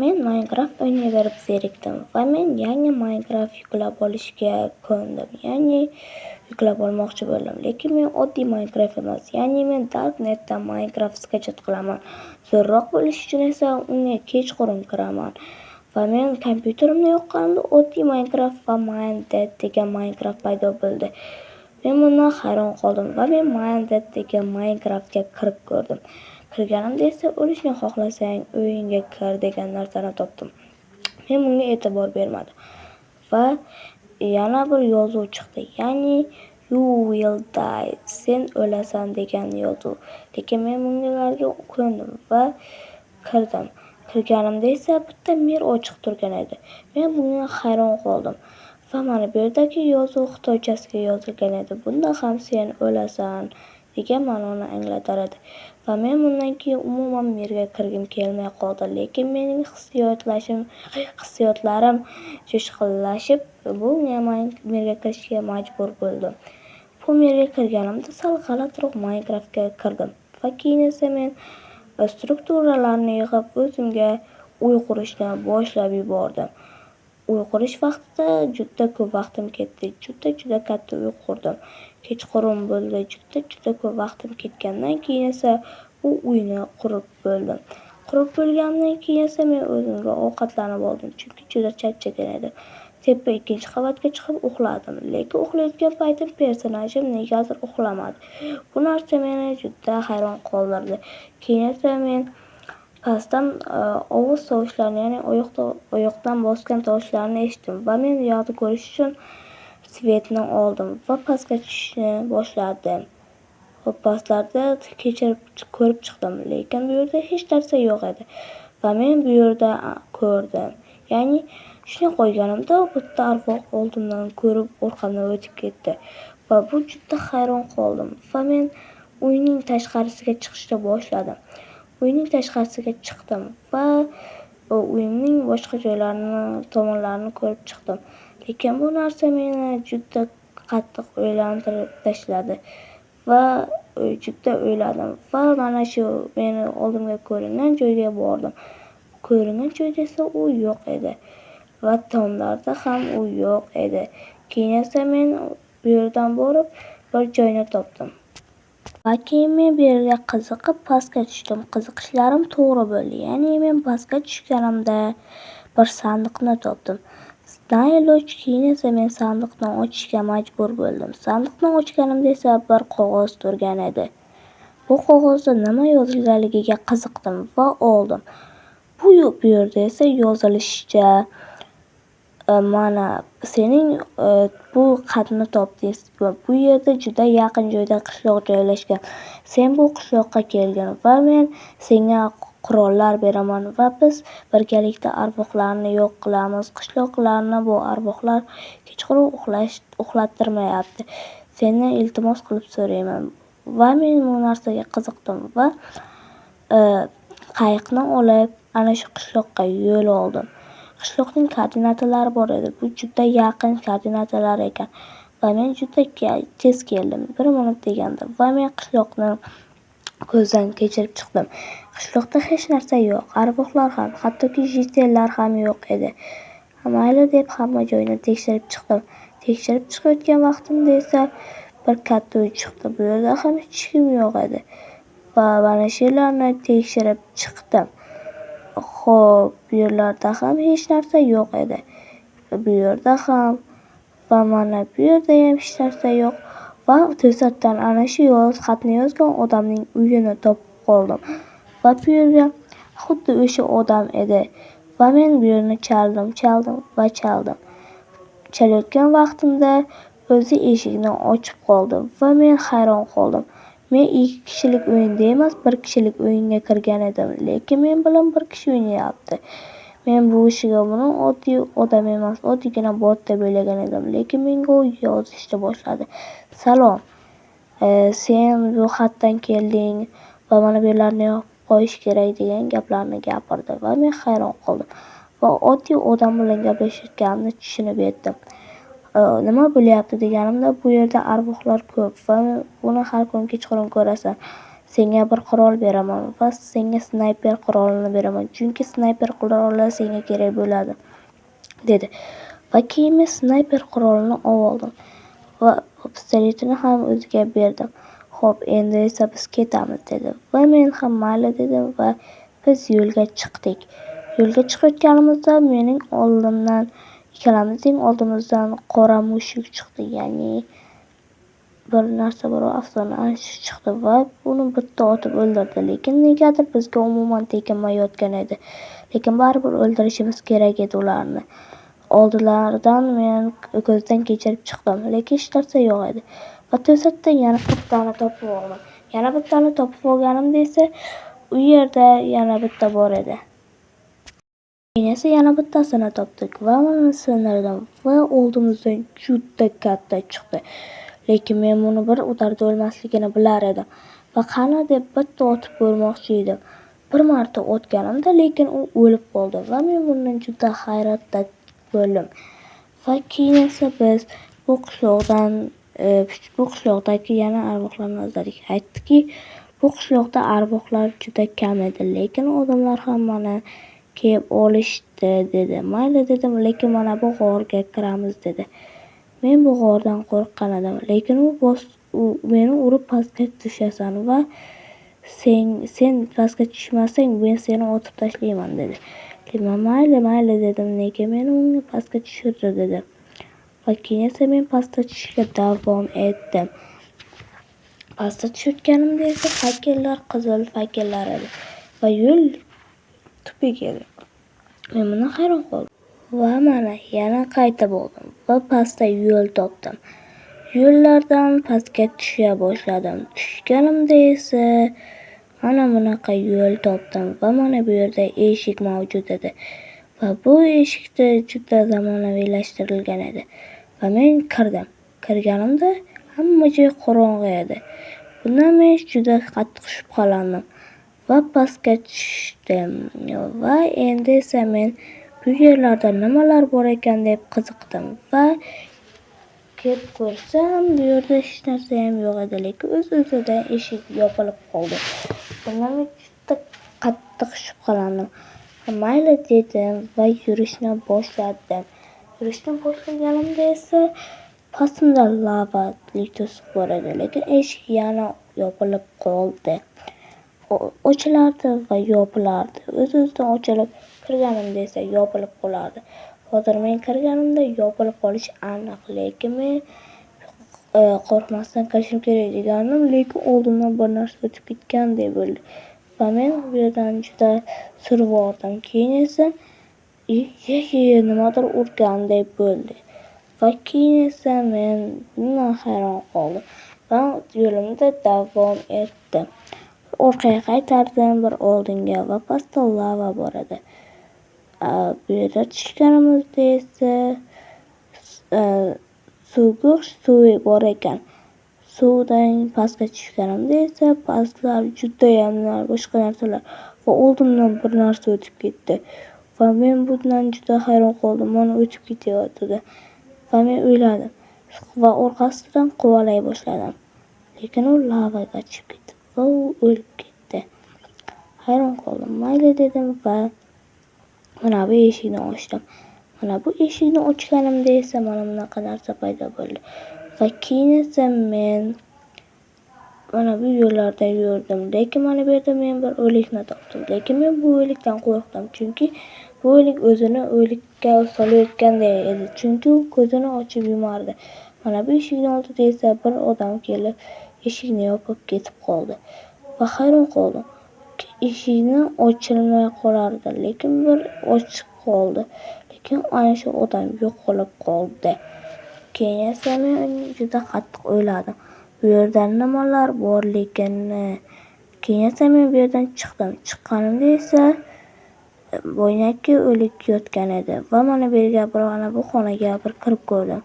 Men Minecraft o'ynayverib zerikdim va men yangi Minecraft yuklab olishga ko'ndim. Ya'ni yuklab olmoqchi bo'ldim. Lekin men oddiy Minecraft emas, ya'ni men Darknetdan Minecraft skачать qilaman. Zo'rroq bo'lish uchun esa unga kechqurun kiraman. Va men kompyuterimni yoqqanimda oddiy Minecraft va Minecraft degan Minecraft paydo bo'ldi. Men bundan hayron qoldim va men Minecraft degan Minecraftga kirib ko'rdim. Kirganimda esa o'lishni xohlasang o'yinga kir degan narsani topdim. Men bunga e'tibor bermadim va yana bir yozuv chiqdi. Ya'ni you will die, sen o'lasan degan yozuv. Lekin men bungalarga ko'ndim va kirdim. Kirganimda esa bitta mer ochiq turgan edi. Men bunga hayron qoldim. Va mana bu yerdagi yozuv xitoychasiga yozilgan edi. Bunda ham sen o'lasan degan ma'noni anglatar edi. Va men bundan keyin umuman merga kirgim kelmay qoldi. Lekin mening hissiyotlarim jo'shqinlashib, bu merga kirishga majbur bo'ldim. Bu merga kirganimda sal g'alatiroq Minecraftga kirdim. Va keyin esa men strukturalarni yig'ib o'zimga uy qurishni boshlab yubordim. Uy qurish vaqtida juda ko'p vaqtim ketdi. Juda katta uy qurdim. Kechqurun bo'ldi. Juda ko'p vaqtim ketgandan keyin esa bu uyni qurib bo'ldim. Qurib bo'lgandan keyin esa men o'zimga ovqatlanib oldim, chunki juda charchagan edim. Tepa 2-qavatga chiqib uxladim. Lekin uxlayotgan paytim personajim negadir uxlamadi. Bu narsa meni juda hayron qoldirdi. Keyin esa men pastdan ovoz tovushlarini, ya'ni oyoqdan bosgan tovushlarni eshitdim va men u yoqni ko'rish uchun svetni oldim va pastga tushishni boshladim. Va pastlarda ko'rib chiqdim, lekin bu yerda hech narsa yo'q edi. Va men bu yerda ko'rdim. Ya'ni shuni qo'yganimda bitta arvoh oldimdan ko'rib orqamdan o'tib ketdi. Va bu juda hayron qoldim. Va men uyning tashqarisiga chiqishni boshladim. Uyning tashqarisiga chiqdim va uyimning boshqa tomonlarini ko'rib chiqdim. Lekin bu narsa meni juda qattiq o'ylantirib tashladi va juda o'yladim va mana shu meni oldimga ko'ringan joyga bordim. Ko'ringan joyda esa u yo'q edi va tomlarda ham u yo'q edi. Keyin esa men bu yerdan borib bir joyni topdim. Va keyin men bu yerga qiziqib pastga tushdim. Qiziqishlarim to'g'ri bo'ldi. Ya'ni men pastga tushganimda bir sandiqni topdim. Keyin esa men sandiqni ochishga majbur bo'ldim. Sandiqni ochganimda esa bir qog'oz turgan edi. Bu qog'ozda nima yozilganligiga qiziqdim va oldim. Bu yerda esa yozilishicha mana sening bu xatni topdingiz. Bu yerda juda yaqin joyda qishloq joylashgan. Sen bu qishloqqa kelgin va men senga qurollar beraman va biz birgalikda arvohlarni yo'q qilamiz. Qishloqlarni bu arvohlar kechqurun uxlattirmayapti. Sendan iltimos qilib so'rayman. Va men bu narsaga qiziqdim va qayiqni olib ana shu qishloqqa yo'l oldim. Qishloqning koordinatalari bor edi. Bu juda yaqin koordinatalar ekan. Va men juda tez keldim. 1 minut deganda va men qishloqni ko'zdan kechirib chiqdim. Qishloqda hech narsa yo'q. Arvohlar ham, hattoki jitellar ham yo'q edi. Mayli deb hamma joyni tekshirib chiqdim. Tekshirib chiqayotgan vaqtimda esa bir katta uy chiqdi. Bu yerda ham hech kim yo'q edi. Va mana shu yerlarni tekshirib chiqdim. Xo'p, bu yerlarda ham hech narsa yo'q edi. Bu yerda ham va mana bu yerda ham hech narsa yo'q. Va to'satdan ana shu xatni yozgan odamning uyini topib qoldim. Va bu yerga xuddi o'sha odam edi. Va men bu yerni chaldim. Chalayotgan vaqtimda o'zi eshikni ochib qoldi va men hayron qoldim. Men 2 kishilik o'yinda emas, 1 kishilik o'yinga kirgan edim, lekin men bilan 1 kishi o'ynayapti. Men bu ishiga buni oddiy odam emas, oddiygina bot deb o'ylagan edim, lekin menga u yozishni boshladi. Salom, sen bu xatdan kelding va mana bu yerlarni yopib qo'yish kerak degan gaplarni gapirdi va men hayron qoldim va oddiy odam bilan gaplashayotganimni tushunib yetdim. Nima bo'lyapti deganimda bu yerda arvohlar ko'p va buni har kun kechqurun ko'rasan. senga bir qurol beraman va senga snayper qurolini beraman, chunki snayper quroli senga kerak bo'ladi, dedi. Va keyin men snayper qurolini oldim va pistoletini ham o'ziga berdim. Xo'p, endi esa biz ketamiz, dedi. Va men ham mayli dedim va biz yo'lga chiqdik. Yo'lga chiqayotganimizda mening oldimdan, ikkalamizning oldimizdan qora mushuk chiqdi, ya'ni bir narsa bor, afsona chiqdi va uni bitta otib o'ldirdi. Lekin negadir bizga umuman teginmayotgan edi. Lekin baribir o'ldirishimiz kerak edi ularni. Oldilaridan men ko'zdan kechirib chiqdim, lekin hech narsa yo'q edi. Va to'satdan yana bittani topib oldim. Yana bittani topib olganimda esa u yerda yana bitta bor edi. Keyin esa yana bittasini topdik va uni sindirdim va oldimizdan juda katta chiqdi. Lekin men buni bir udarda o'lmasligini bilar edim va qani deb bitta otib ko'rmoqchi edim. Bir marta otganimda, lekin u o'lib qoldi va men bundan juda hayratda bo'ldim. Va keyin esa biz bu qishloqdagi yana arvohlarni izladik. Aytdiki, bu qishloqda arvohlar juda kam edi, lekin odamlar hammani kelib olishdi, dedi. Mayli dedim, lekin mana bu g'orga kiramiz, dedi. Men bu g'ordan qo'rqqan edim, lekin u meni urib pastga tushasan va sen pastga tushmasang, men seni otib tashlayman, dedi. Mayli dedim, nega meni unga pastga tushirdi, dedi. Va keyin esa men pastga tushishga davom etdim. Pastga tushayotganimda esa fakellar, qizil fakellar edi va yo'l tupik edi. Men buni hayron qoldim. Va mana yana qaytib oldim va pastda yo'l topdim. Yo'llardan pastga tusha boshladim. Tushganimda esa mana bunaqa yo'l topdim va mana bu yerda eshik mavjud edi. Va bu eshikda juda zamonaviylashtirilgan edi. Va men kirdim. Kirganimda hamma joy qorong'i edi. Bundan men juda qattiq shubhalandim va pastga tushdim. Va endi esa men bu yerlarda nimalar bor ekan deb qiziqdim va kelib ko'rsam, bu yerda hech narsa ham yo'q edi, lekin o'z-o'zidan eshik yopilib qoldi. Bundan men juda qattiq shubhalandim. Mayli dedim va yurishni boshladim. Yurishni boshlaganimda esa pastimda lavali to'siq bor edi, lekin eshik yana yopilib qoldi. Ochilardi va yopilardi. O'z-o'zidan ochilib, kirganimda esa yopilib qolardi. Hozir men kirganimda yopilib qolishi aniq, lekin men qo'rqmasdan kirishim kerak degandim, lekin oldimdan bir narsa o'tib ketgandek bo'ldi. Va men bu yerdan juda survordim. Keyin esa nimadir urgandek bo'ldi. Va keyin esa men bundan hayron qoldim va yo'limda davom etdim. Orqaga qaytardim, bir oldinga va pastda lava bor edi. Bu yerda tushganimizda esa suv bor ekan. Suvdan pastga tushganimda esa pastlar judayam boshqa narsalar va oldimdan bir narsa o'tib ketdi. Va men bundan juda hayron qoldim. Mana o'tib ketayotdi. Va men o'yladim va orqasidan quvalay boshladim. Lekin u lavaga tushib ketdi va u o'lib ketdi. Hayron qoldim. Mayli dedim va mana bu eshikni ochdim. Mana bu eshikni ochganimda esa mana bunaqa narsa paydo bo'ldi. Va keyin esa men mana bu yo'llarda yurdim. Lekin mana bu yerda men bir o'likni topdim. Lekin men bu o'likdan qo'rqdim, chunki bu o'lik o'zini o'likka solayotganday edi, chunki u ko'zini ochib yumardi. Mana bu eshikning oldida esa bir odam kelib eshikni yopib ketib qoldi. Va hayron qoldim. Eshikni ochilmay qolardi, lekin bir ochiq qoldi. Lekin ana shu odam yo'qolib qoldi. Keyin esa men juda qattiq o'yladim. Bu yerda nimalar borligini. Keyin esa men bu yerdan chiqdim. Chiqqanimda esa bo'ynakka o'lik yotgan edi va mana bu yerga bu xonaga bir kirib ko'rdim.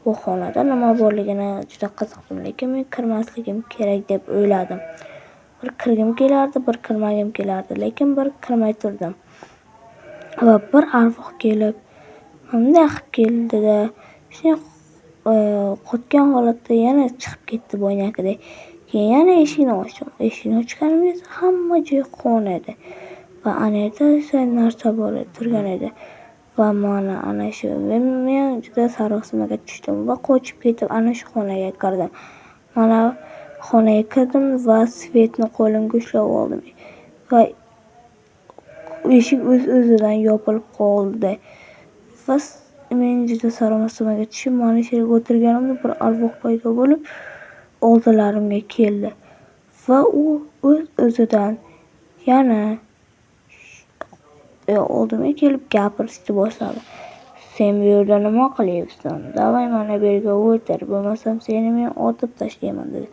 Bu xonada nima borligini juda qiziqdim, lekin men kirmasligim kerak deb o'yladim. Bir kirgim kelardi, bir kirmagim kelardi, lekin bir kirmay turdim. Va bir arvoh kelib, bunday qilib keldida, shunday qotgan holatda yana chiqib ketdi bo'ynakida. Keyin yana eshikni ochdim. Eshikni ochganimda esa hamma joy qon edi va anerda narsa bor turgan edi. Va mana ana shu men juda sarosimaga tushdim va qochib ketib ana shu xonaga kirdim. Mana xonaga kirdim va svetni qo'limga ushlab oldim va eshik o'z-o'zidan yopilib qoldi. Va men juda sarosimaga tushib, mana shu yerga o'tirganimda bir arvoh paydo bo'lib, oldilarimga keldi va u o'z-o'zidan yana oldimga kelib gapirishni boshladi. Sen bu yerda nima qilyapsan? Davay mana bu yerga o'tir, bo'lmasam seni men otib tashlayman dedi.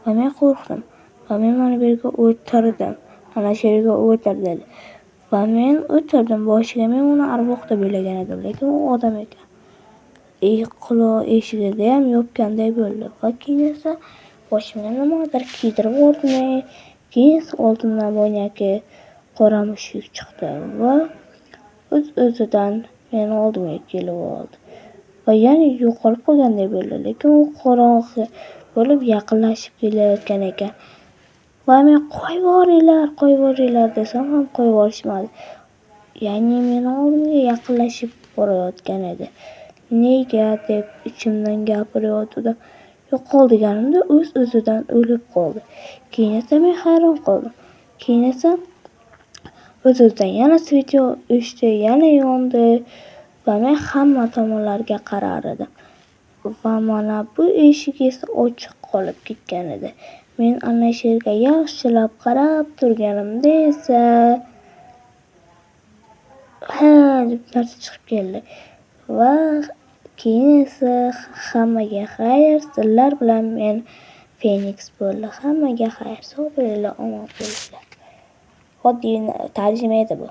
Va men qo'rqdim. Va men mana bu yerga o'tirdim. Mana shu yerga o'tir dedi. Va men o'tirdim. Boshiga men uni arvoh deb o'ylagan edim, lekin u odam ekan. Quloq eshigida ham yopganday bo'ldi. Va keyin esa boshimga nimadir kiydirib yubordi. Keyin oldimdan bo'ynaki qora mushuk chiqdi va o'z-o'zidan meni oldimga kelib oldi. Va yana yo'qolib qolganday bo'ldi, lekin u qorong'i bo'lib yaqinlashib kelayotgan ekan. Va men qo'yvoringlar desam ham qo'yvorishmadi. Ya'ni meni oldimga yaqinlashib borayotgan edi. Nega deb ichimdan gapirayotgandim. Yo'qol deganimda o'z-o'zidan o'lib qoldi. Keyin esa men hayron qoldim. Keyin esa o'z-o'zidan yana svet o'chdi, yana yondi va men hamma tomonlarga qarar edim. Va mana bu eshik esa ochiq qolib ketgan edi. Men ana shu yerga yaxshilab qarab turganimda esa deb narsa chiqib keldi. Va keyin esa hammaga xayr, sizlar bilan men Feniks bo'ldi. Hammaga xayr, sog' bo'linglar, omon bo'linglar. Oddiy tarjima edi bu.